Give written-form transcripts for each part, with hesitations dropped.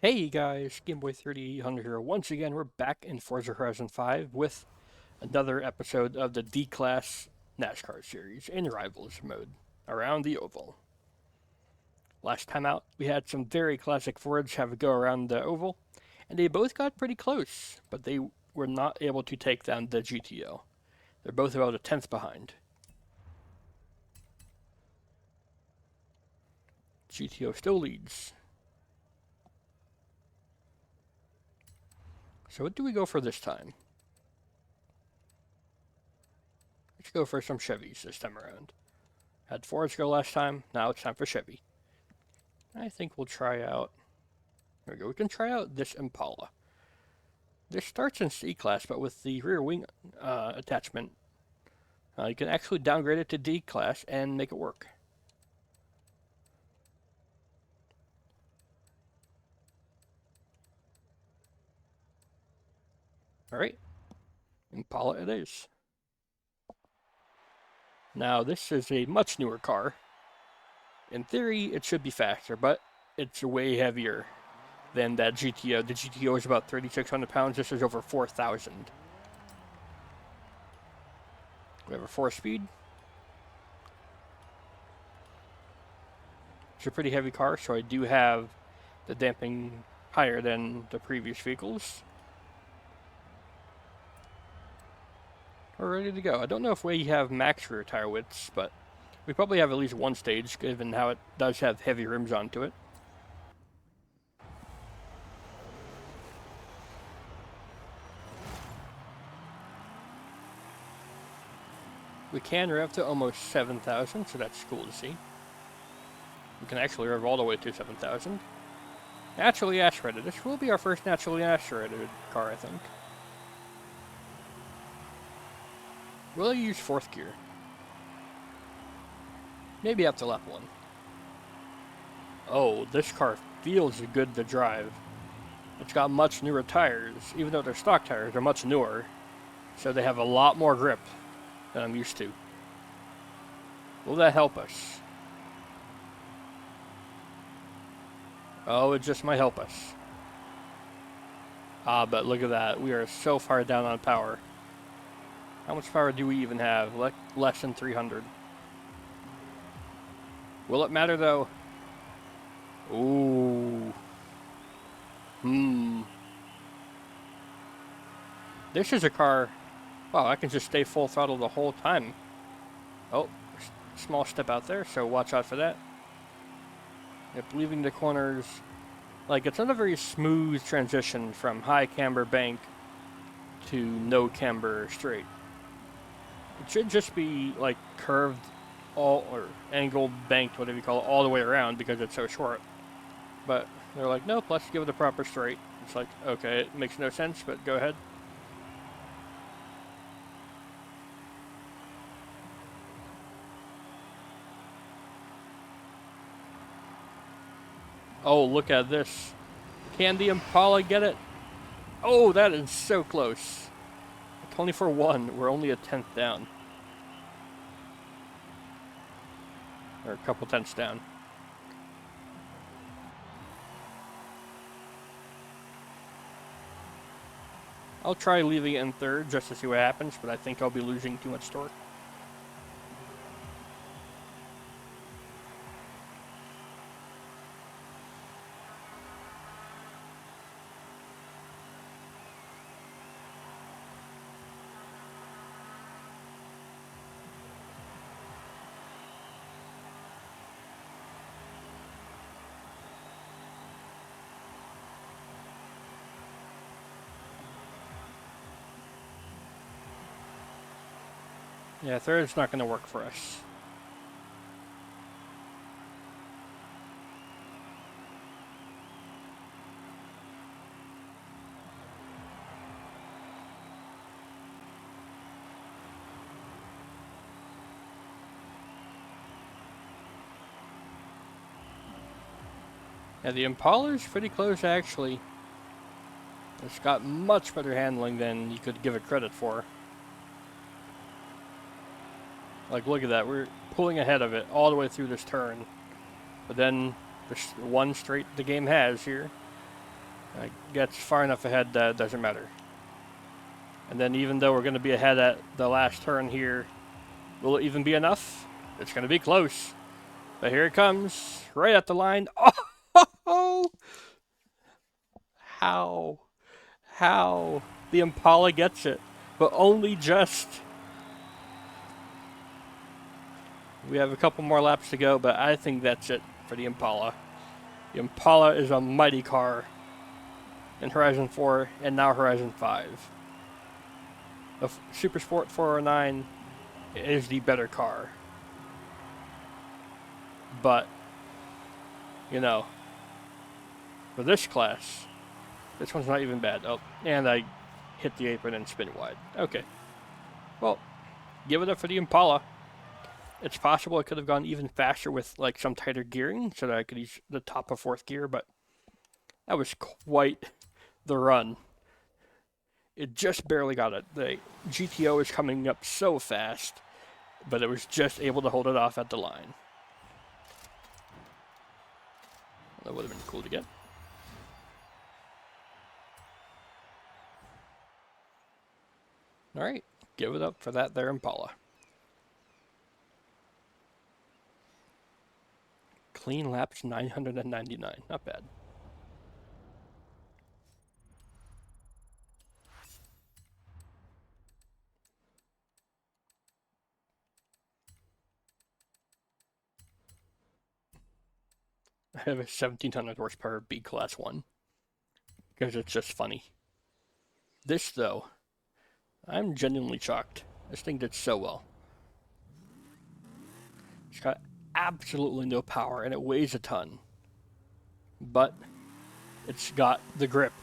Hey guys, GameBoy3800 here. Once again, we're back in Forza Horizon 5 with another episode of the D-Class NASCAR series in Rivals mode around the oval. Last time out, we had some very classic Fords have a go around the oval, and they both got pretty close, but they were not able to take down the GTO. They're both about a tenth behind. GTO still leads. So what do we go for this time? Let's go for some Chevys this time around. Had Fords go last time, now it's time for Chevy. I think we'll try out... There we go, we can try out this Impala. This starts in C-Class, but with the rear wing attachment, you can actually downgrade it to D-Class and make it work. Alright, Impala it is. Now, this is a much newer car. In theory, it should be faster, but it's way heavier than that GTO. The GTO is about 3,600 pounds. This is over 4,000. We have a 4-speed. It's a pretty heavy car, so I do have the damping higher than the previous vehicles. We're ready to go. I don't know if we have max rear tire widths, but we probably have at least one stage, given how it does have heavy rims onto it. We can rev to almost 7,000, so that's cool to see. We can actually rev all the way to 7,000. Naturally aspirated. This will be our first naturally aspirated car, I think. Will I use 4th gear? Maybe up to lap 1. Oh, this car feels good to drive. It's got much newer tires. Even though they're stock tires, they're much newer. So they have a lot more grip than I'm used to. Will that help us? Oh, it just might help us. Ah, but look at that. We are so far down on power. How much power do we even have? Less than 300. Will it matter, though? Ooh. This is a car... Wow, I can just stay full throttle the whole time. Oh, small step out there, so watch out for that. Yep, leaving the corners... Like, it's not a very smooth transition from high camber bank to no camber straight. It should just be, like, curved or angled, banked, whatever you call it, all the way around because it's so short. But they're like, nope, let's give it a proper straight. It's like, okay, it makes no sense, but go ahead. Oh, look at this. Can the Impala get it? Oh, that is so close. 24-1, we're only a tenth down. Or a couple tenths down. I'll try leaving it in 3rd just to see what happens, but I think I'll be losing too much torque. Yeah, 3rd's not going to work for us. Yeah, the Impala's pretty close, actually. It's got much better handling than you could give it credit for. Like, look at that. We're pulling ahead of it all the way through this turn. But then, the one straight the game has here. Gets far enough ahead that it doesn't matter. And then even though we're going to be ahead at the last turn here, will it even be enough? It's going to be close. But here it comes, right at the line. Oh! How? The Impala gets it, but only just. We have a couple more laps to go, but I think that's it for the Impala. The Impala is a mighty car in Horizon 4 and now Horizon 5. The Super Sport 409 is the better car. But, you know, for this class, this one's not even bad. Oh, and I hit the apron and spin wide. Okay. Well, give it up for the Impala. It's possible it could have gone even faster with like some tighter gearing so that I could use the top of fourth gear, but that was quite the run. It just barely got it. The GTO is coming up so fast, but it was just able to hold it off at the line. That would have been cool to get. All right, give it up for that there Impala. Clean laps 999, not bad. I have a 1700 horsepower B class 1 because it's just funny. This though, I'm genuinely shocked. This thing did so well. It's got absolutely no power and it weighs a ton, but it's got the grip.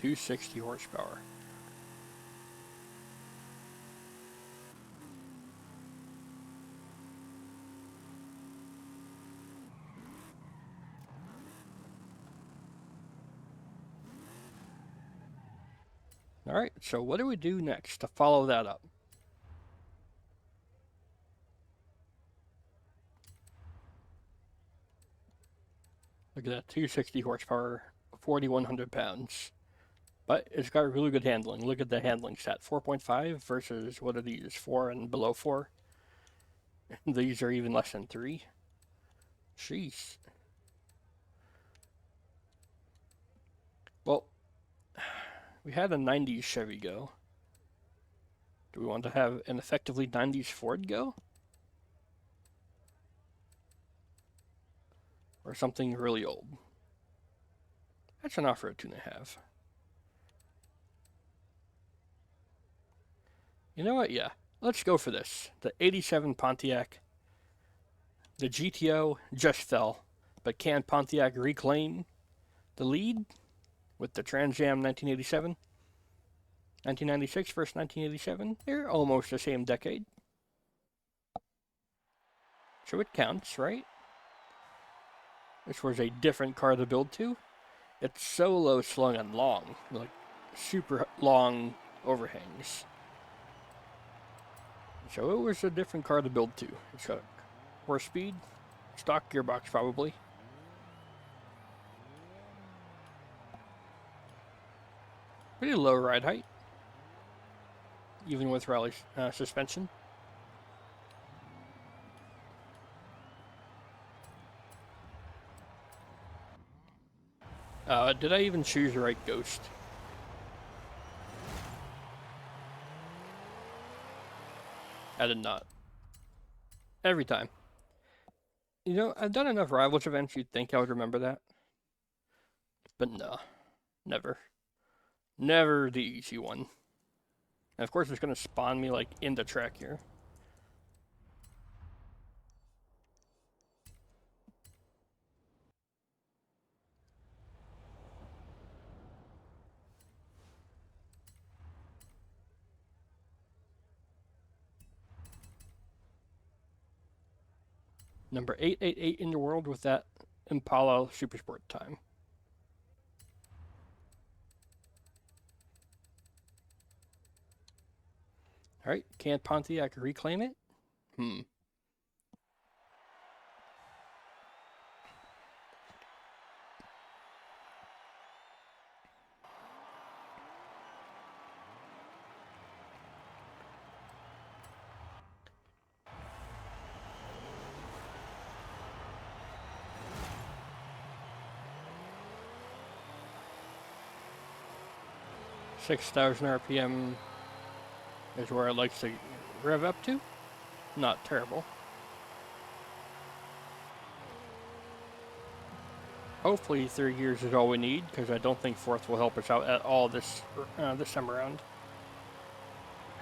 .260 horsepower. Alright, so what do we do next to follow that up? Look at that, 260 horsepower, 4,100 pounds. But it's got really good handling. Look at the handling stat, 4.5 versus, what are these, 4 and below 4? These are even less than 3. Jeez. Well, we had a 90s Chevy go. Do we want to have an effectively 90s Ford go? Or something really old? That's an offer of 2.5. You know what? Yeah. Let's go for this. The 87 Pontiac. The GTO just fell. But can Pontiac reclaim the lead with the Trans Am 1987? 1996 versus 1987? They're almost the same decade. So it counts, right? This was a different car to build to. It's so low slung and long. Like, super long overhangs. So it was a different car to build to. It's got horse speed, stock gearbox probably. Pretty low ride height, even with rally suspension. Did I even choose the right Ghost? I did not. Every time. You know, I've done enough Rivals events, you'd think I would remember that. But no. Never. Never the easy one. And of course it's going to spawn me, like, in the track here. Number 888 in the world with that Impala Supersport time. Alright, can't Pontiac reclaim it? 6,000 RPM is where it likes to rev up to. Not terrible. Hopefully 3 gears is all we need, because I don't think fourth will help us out at all this time around.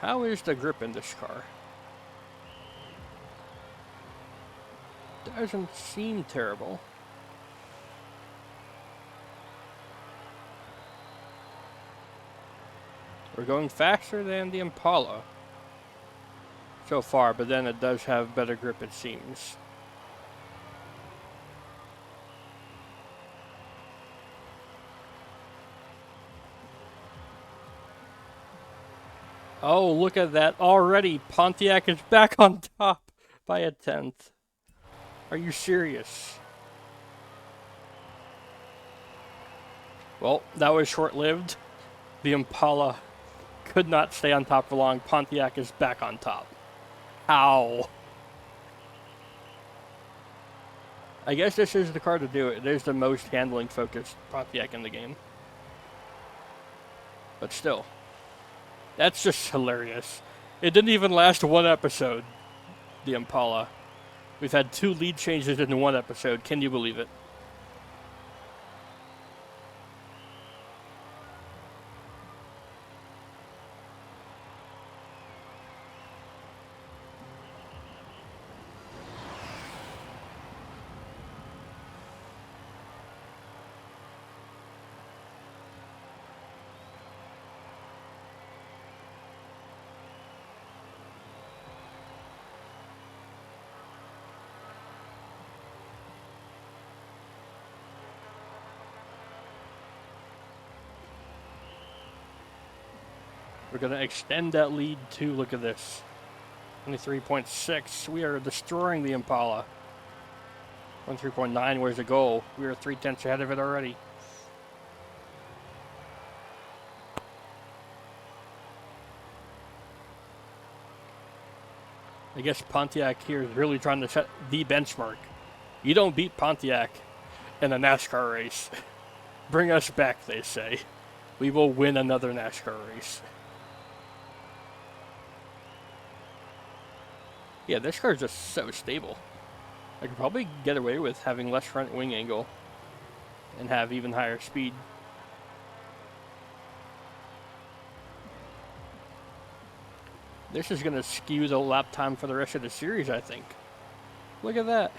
How is the grip in this car? Doesn't seem terrible. We're going faster than the Impala so far, but then it does have better grip, it seems. Oh, look at that. Already, Pontiac is back on top by a 10th. Are you serious? Well, that was short-lived. The Impala could not stay on top for long. Pontiac is back on top. How? I guess this is the car to do it. It is the most handling-focused Pontiac in the game. But still. That's just hilarious. It didn't even last one episode, the Impala. We've had 2 lead changes in one episode. Can you believe it? We're going to extend that lead to, look at this, 23.6. We are destroying the Impala. 23.9, where's the goal? We are 3/10 ahead of it already. I guess Pontiac here is really trying to set the benchmark. You don't beat Pontiac in a NASCAR race. Bring us back, they say. We will win another NASCAR race. Yeah, this car is just so stable. I could probably get away with having less front wing angle and have even higher speed. This is going to skew the lap time for the rest of the series, I think. Look at that.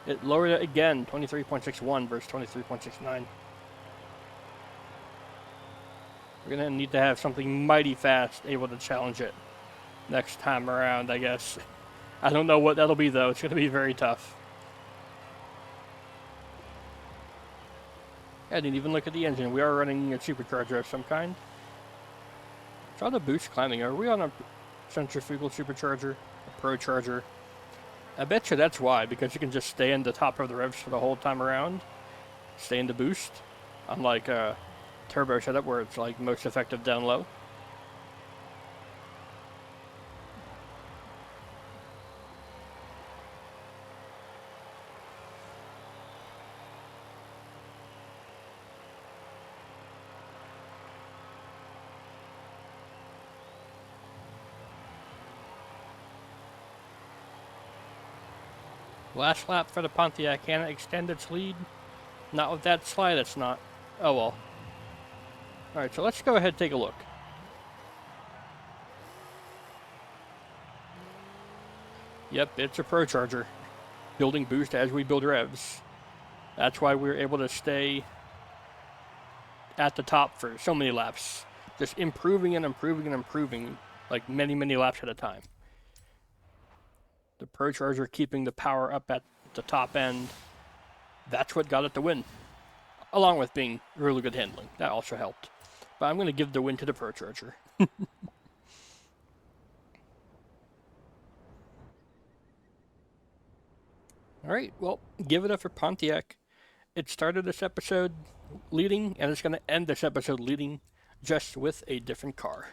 It lowered it again, 23.61 versus 23.69. We're going to need to have something mighty fast able to challenge it next time around, I guess. I don't know what that'll be, though. It's going to be very tough. I didn't even look at the engine. We are running a supercharger of some kind. Saw the boost climbing. Are we on a centrifugal supercharger? A pro charger? I bet you that's why, because you can just stay in the top of the revs for the whole time around. Stay in the boost. Unlike a turbo setup where it's like most effective down low. Last lap for the Pontiac. Can it extend its lead? Not with that slide, it's not. Oh well. Alright, so let's go ahead and take a look. Yep, it's a pro charger. Building boost as we build revs. That's why we're able to stay at the top for so many laps. Just improving and improving and improving, like many, many laps at a time. The pro charger keeping the power up at the top end. That's what got it the win. Along with being really good handling. That also helped. But I'm going to give the win to the pro charger. All right, well, give it up for Pontiac. It started this episode leading, and it's going to end this episode leading, just with a different car.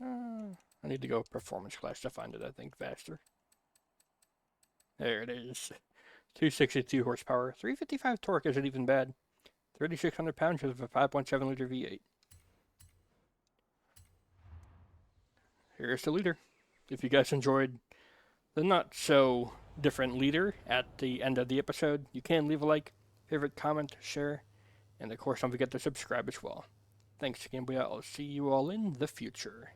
I need to go performance class to find it, I think, faster. There it is. 262 horsepower. 355 torque isn't even bad. 3,600 pounds with a 5.7 liter V8. Here's the leader. If you guys enjoyed the not so different leader at the end of the episode, you can leave a like, favorite, comment, share, and of course don't forget to subscribe as well. Thanks again, I'll see you all in the future.